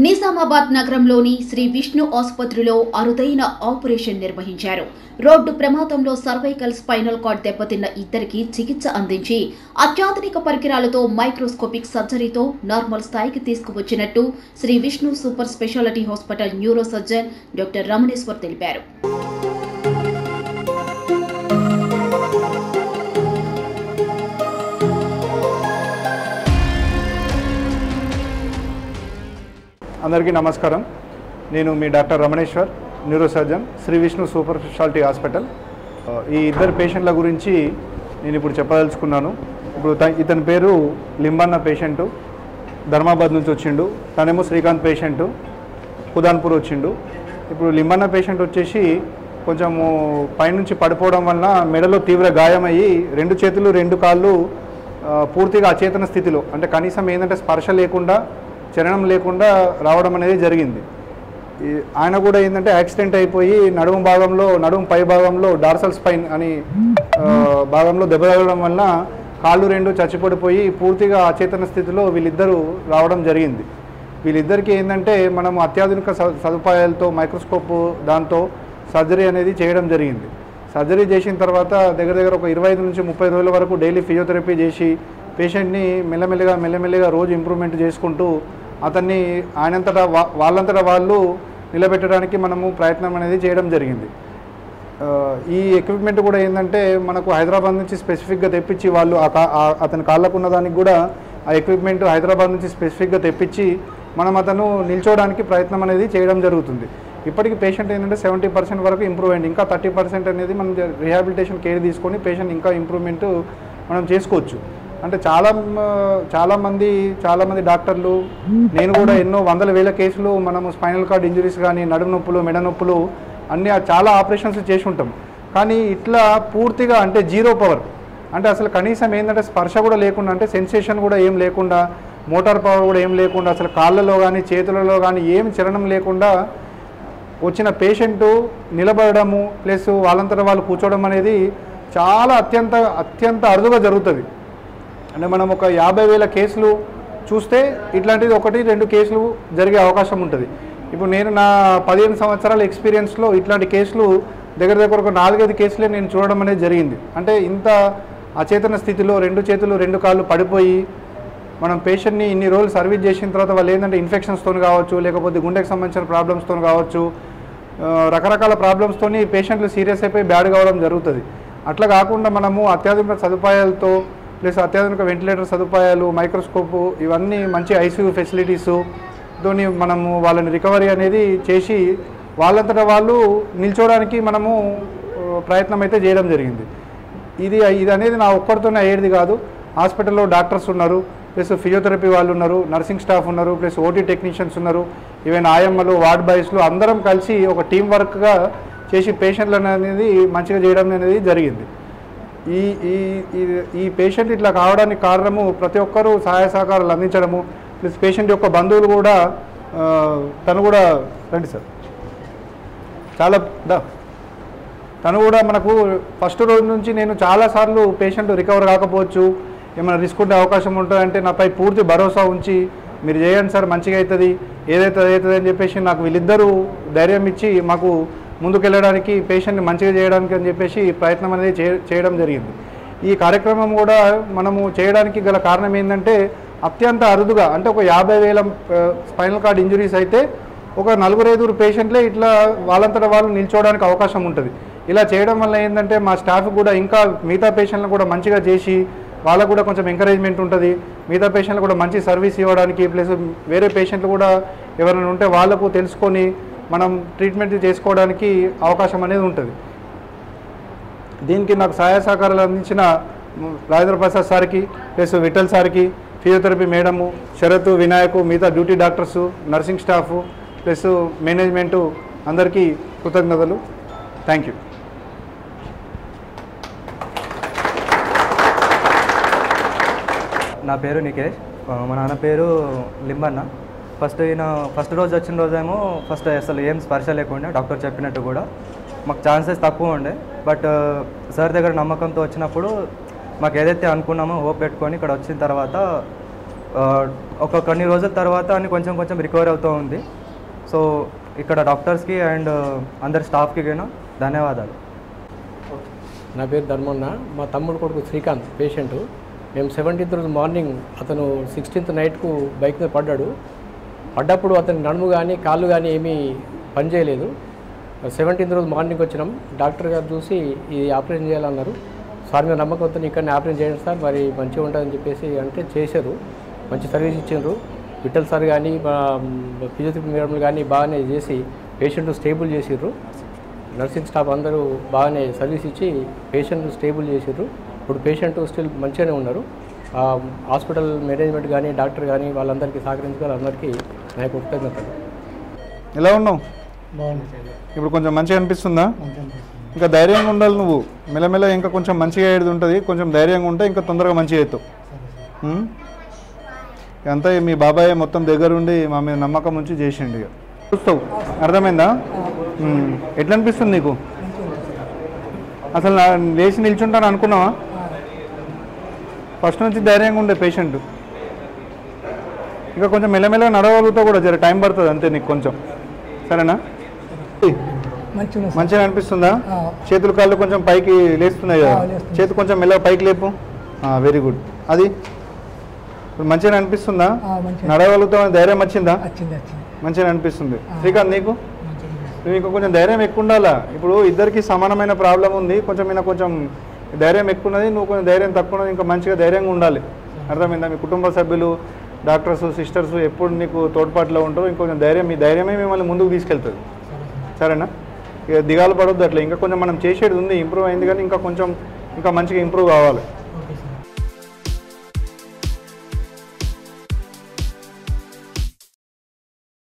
నిజామాబాద్ నగరంలోని శ్రీ విష్ణు ఆసుపత్రిలో అరుదైన ఆపరేషన్ నిర్వహించారు. రోడ్డు ప్రమాదంలో సర్వైకల్ స్పైనల్ కార్డ్ దెబ్బతిన్న ఇద్దరికి చికిత్స అందించి అత్యాధునిక పరికరాలతో మైక్రోస్కోపిక్ సర్జరీతో నార్మల్ స్థాయికి తీసుకువచ్చినట్టు Shri Vishnu super speciality hospital neuro surgeon doctor Ramaneshwar తెలిపారు. అందరికీ నమస్కారం. నేను మీ doctor Ramaneshwar, neuro surgeon, Shri Vishnu super speciality hospital. ఈ ఇద్దరు పేషెంట్ల గురించి నేను ఇప్పుడు చెప్పదలుచుకున్నాను. ఇప్పుడు ఇతని పేరు లింబన్న పేషెంటు, ధర్మాబాద్ నుంచి వచ్చిండు. తనేమో శ్రీకాంత్ పేషెంటు, ఖుదాన్పూర్ వచ్చిండు. ఇప్పుడు లింబన్న పేషెంట్ వచ్చేసి కొంచెము పైనుంచి పడిపోవడం వలన మెడలో తీవ్ర గాయమయ్యి 2 చేతులు 2 కాళ్ళు పూర్తిగా అచేతన స్థితిలో, అంటే కనీసం ఏంటంటే స్పర్శ లేకుండా, చలనం లేకుండా రావడం అనేది జరిగింది. ఆయన కూడా ఏంటంటే యాక్సిడెంట్ అయిపోయి నడుము పై భాగంలో డార్సల్ స్పైన్ అని భాగంలో దెబ్బ తగలడం వల్ల కాళ్ళు 2 చచ్చిపడిపోయి పూర్తిగా అచేతన స్థితిలో వీళ్ళిద్దరూ రావడం జరిగింది. వీళ్ళిద్దరికీ ఏంటంటే మనము అత్యాధునిక సదుపాయాలతో మైక్రోస్కోప్ దాంతో సర్జరీ అనేది చేయడం జరిగింది. సర్జరీ చేసిన తర్వాత దగ్గర ఒక 25 నుంచి 30 రోజుల వరకు డైలీ ఫిజియోథెరపీ చేసి పేషెంట్ని మెల్లమెల్లిగా రోజు ఇంప్రూవ్మెంట్ చేసుకుంటూ అతన్ని వాళ్ళంతటా వాళ్ళు నిలబెట్టడానికి మనము ప్రయత్నం అనేది చేయడం జరిగింది. ఈ ఎక్విప్మెంట్ కూడా ఏంటంటే మనకు హైదరాబాద్ నుంచి స్పెసిఫిక్గా తెప్పించి వాళ్ళు అతని కాళ్ళకు ఉన్న దానికి కూడా ఆ ఎక్విప్మెంట్ హైదరాబాద్ నుంచి స్పెసిఫిక్గా తెప్పించి అతను నిల్చోవడానికి ప్రయత్నం అనేది చేయడం జరుగుతుంది. ఇప్పటికీ పేషెంట్ ఏంటంటే 70% వరకు ఇంప్రూవ్ అయింది. ఇంకా 30% అనేది మనం రీహాబిలిటేషన్ కేర్ తీసుకొని పేషెంట్ ఇంకా ఇంప్రూవ్మెంట్ మనం చేసుకోవచ్చు. అంటే చాలామంది డాక్టర్లు, నేను కూడా ఎన్నో వందల వేల కేసులు మనము స్పైనల్ కార్డ్ ఇంజరీస్ కానీ, నడుము నొప్పులు, మెడ నొప్పులు అన్నీ చాలా ఆపరేషన్స్ చేసి ఉంటాం. కానీ ఇట్లా పూర్తిగా అంటే 0 పవర్, అంటే అసలు కనీసం ఏంటంటే స్పర్శ కూడా లేకుండా, అంటే సెన్సేషన్ కూడా ఏం లేకుండా, మోటార్ పవర్ కూడా ఏం లేకుండా, అసలు కాళ్ళలో కానీ చేతులలో కానీ ఏమి చలనం లేకుండా వచ్చిన పేషెంటు నిలబడము ప్లస్ వాళ్ళంతటా వాళ్ళు కూర్చోవడం అనేది చాలా అత్యంత అరుదుగా జరుగుతుంది. అంటే మనం ఒక 50,000 కేసులు చూస్తే ఇట్లాంటిది 1-2 కేసులు జరిగే అవకాశం ఉంటుంది. ఇప్పుడు నేను నా 15 సంవత్సరాల ఎక్స్పీరియన్స్లో ఇట్లాంటి కేసులు దగ్గర ఒక 4-5 కేసులే నేను చూడడం అనేది జరిగింది. అంటే ఇంత అచేతన స్థితిలో 2 చేతులు 2 కాళ్ళు పడిపోయి మనం పేషెంట్ని ఇన్ని రోజులు సర్వీస్ చేసిన తర్వాత వాళ్ళు ఏంటంటే ఇన్ఫెక్షన్స్తో కావచ్చు, లేకపోతే గుండెకి సంబంధించిన ప్రాబ్లమ్స్తో కావచ్చు, రకరకాల ప్రాబ్లమ్స్తో పేషెంట్లు సీరియస్ అయిపోయి బ్యాడ్ కావడం జరుగుతుంది. అట్లా కాకుండా మనము అత్యాధునిక సదుపాయాలతో ప్లస్ అత్యాధునిక వెంటిలేటర్ సదుపాయాలు, మైక్రోస్కోపు, ఇవన్నీ మంచి ఐసీయూ ఫెసిలిటీస్తో మనము వాళ్ళని రికవరీ అనేది చేసి వాళ్ళంతటా వాళ్ళు నిల్చోవడానికి మనము ప్రయత్నం అయితే చేయడం జరిగింది. ఇది అనేది నా ఒక్కరితోనే అయ్యేది కాదు. హాస్పిటల్లో డాక్టర్స్ ఉన్నారు, ప్లస్ ఫిజియోథెరపీ వాళ్ళు ఉన్నారు, నర్సింగ్ స్టాఫ్ ఉన్నారు, ప్లస్ ఓటీ టెక్నీషియన్స్ ఉన్నారు, ఈవెన్ ఆయమ్మలు, వార్డ్ బాయ్స్లు అందరం కలిసి ఒక టీం వర్క్గా చేసి పేషెంట్లను అనేది మంచిగా చేయడం అనేది జరిగింది. ఈ పేషెంట్ ఇట్లా కావడానికి కారణము ప్రతి ఒక్కరూ సహాయ సహకారాలు అందించడము, ప్లస్ పేషెంట్ యొక్క బంధువులు కూడా తను కూడా రండి సార్ తను కూడా మనకు ఫస్ట్ రోజు నుంచి నేను చాలాసార్లు పేషెంట్ రికవర్ కాకపోవచ్చు, ఏమైనా రిస్క్ ఉండే అవకాశం ఉంటుందంటే నాపై పూర్తి భరోసా ఉంచి మీరు చేయండి సార్ మంచిగా అవుతుంది, ఏదైతుంది అని చెప్పేసి నాకు వీళ్ళిద్దరూ ధైర్యం ఇచ్చి మాకు ముందుకెళ్ళడానికి, పేషెంట్ని మంచిగా చేయడానికి అని చెప్పేసి ప్రయత్నం అనేది చేయడం జరిగింది. ఈ కార్యక్రమం కూడా మనము చేయడానికి గల కారణం ఏంటంటే అత్యంత అరుదుగా, అంటే ఒక 50,000 స్పైనల్ కార్డ్ ఇంజరీస్ అయితే ఒక 4-5 పేషెంట్లే ఇట్లా వాళ్ళంతటా వాళ్ళు నిల్చోవడానికి అవకాశం ఉంటుంది. ఇలా చేయడం వల్ల ఏంటంటే మా స్టాఫ్ కూడా ఇంకా మిగతా పేషెంట్లను కూడా మంచిగా చేసి వాళ్ళకు కూడా కొంచెం ఎంకరేజ్మెంట్ ఉంటుంది. మిగతా పేషెంట్లు కూడా మంచి సర్వీస్ ఇవ్వడానికి, ప్లస్ వేరే పేషెంట్లు కూడా ఎవరైనా ఉంటే వాళ్ళకు తెలుసుకొని మనం ట్రీట్మెంట్ చేసుకోవడానికి అవకాశం అనేది ఉంటుంది. దీనికి నాకు సహాయ సహకారాలు అందించిన రాజేంద్ర ప్రసాద్ సార్కి, ప్లస్ విఠల్ సార్కి, ఫిజియోథెరపీ మేడము, శరత్, వినాయకు, మిగతా duty doctors, nursing staff, plus management అందరికీ కృతజ్ఞతలు. Thank you. నా పేరు నికేష్, మా నాన్న పేరు లింబన్న. ఫస్ట్ రోజు వచ్చిన రోజేమో అసలు ఏం స్పర్శ లేకుండా డాక్టర్ చెప్పినట్టు కూడా మాకు ఛాన్సెస్ తక్కువ ఉండే. బట్ సార్ దగ్గర నమ్మకంతో వచ్చినప్పుడు మాకు ఏదైతే అనుకున్నామో హోప్ పెట్టుకొని ఇక్కడ వచ్చిన తర్వాత ఒక కొన్ని రోజుల తర్వాత అని కొంచెం కొంచెం రికవర్ అవుతూ ఉంది. సో ఇక్కడ డాక్టర్స్కి అండ్ అందరి స్టాఫ్కి కూడా ధన్యవాదాలు. నా పేరు ధర్మన్న. మా తమ్ముడు కొడుకు శ్రీకాంత్ పేషెంటు. మేము 17th రోజు మార్నింగ్ అతను 16th నైట్కు బైక్ మీద పడ్డప్పుడు అతని నడుము కానీ కాళ్ళు కానీ ఏమీ పనిచేయలేదు. 17th రోజు మార్నింగ్ వచ్చినాం. డాక్టర్ గారు చూసి ఇది ఆపరేషన్ చేయాలన్నారు. సార్ మీద నమ్మకంతో ఇక్కడనే ఆపరేషన్ చేయండి సార్, మరి మంచిగా ఉంటుందని చెప్పేసి అంటే చేశారు. మంచి సర్వీస్ ఇచ్చిండ్రు. విఠల్ సార్ కానీ ఫిజియోథెరపీ మేడం కానీ బాగానే చేసి పేషెంట్ స్టేబుల్ చేసిర్రు. నర్సింగ్ స్టాఫ్ అందరూ బాగానే సర్వీస్ ఇచ్చి పేషెంట్ స్టేబుల్ చేసిర్రు. ఇప్పుడు పేషెంట్ స్టిల్ మంచిగానే ఉన్నారు. హాస్పిటల్ మేనేజ్మెంట్ కానీ డాక్టర్ కానీ వాళ్ళందరికీ సహకరించుకోవాలి. అందరికీ నా యొక్క కృతజ్ఞతలు. ఎలా ఉన్నావు? ఇప్పుడు కొంచెం మంచిగా అనిపిస్తుందా? ఇంకా ధైర్యంగా ఉండాలి నువ్వు. మెల్లమెల్ల ఇంకా కొంచెం మంచిగా అయ్యేది ఉంటుంది. కొంచెం ధైర్యంగా ఉంటే ఇంకా తొందరగా మంచిగా అవుతావు. అంతా మీ బాబాయ్ మొత్తం దగ్గరుండి మా మీద నమ్మకం ఉంచి చేసిండు. ఇక చూస్తావు, అర్థమైందా? ఎట్లా అనిపిస్తుంది నీకు? అసలు లేచి నిల్చుంటాను అనుకున్నావా? ఫస్ట్ నుంచి ధైర్యంగా ఉండే పేషెంట్. ఇంకా కొంచెం మెల్లమెల్ల నడవగలుగుతావు కూడా, జర టైం పడుతుంది అంతే నీకు కొంచెం. సరేనా? మంచిగా అనిపిస్తుందా? చేతులు కాళ్ళు కొంచెం పైకి లేస్తున్నాయి కదా, చేతి కొంచెం మెల్లగా పైకి లేపు. Very good. అది ఇప్పుడు మంచిగా అనిపిస్తుందా? నడవగలుగుతావు, ధైర్యం వచ్చిందా? మంచిగా అనిపిస్తుంది. శ్రీకాంత్ నీకు? నీకు కొంచెం ధైర్యం ఎక్కువ ఉండాలా. ఇప్పుడు ఇద్దరికి సమానమైన ప్రాబ్లం ఉంది. కొంచెం ధైర్యం ఎక్కువ ఉన్నది, నువ్వు కొంచెం ధైర్యం తక్కువ ఉన్నది. ఇంకా మంచిగా ధైర్యంగా ఉండాలి. అర్థమైందా? మీ కుటుంబ సభ్యులు, డాక్టర్స్, సిస్టర్స్ ఎప్పుడు నీకు తోడ్పాటులో ఉంటారు. ఇంకొంచెం ధైర్యం, మీ ధైర్యమే మిమ్మల్ని ముందుకు తీసుకెళ్తుంది. సరేనా? ఇక దిగాలు పడొద్దు అట్లా. ఇంకా కొంచెం మనం చేసేది ఉంది, ఇంప్రూవ్ అయింది, కానీ ఇంకా మంచిగా ఇంప్రూవ్ కావాలి.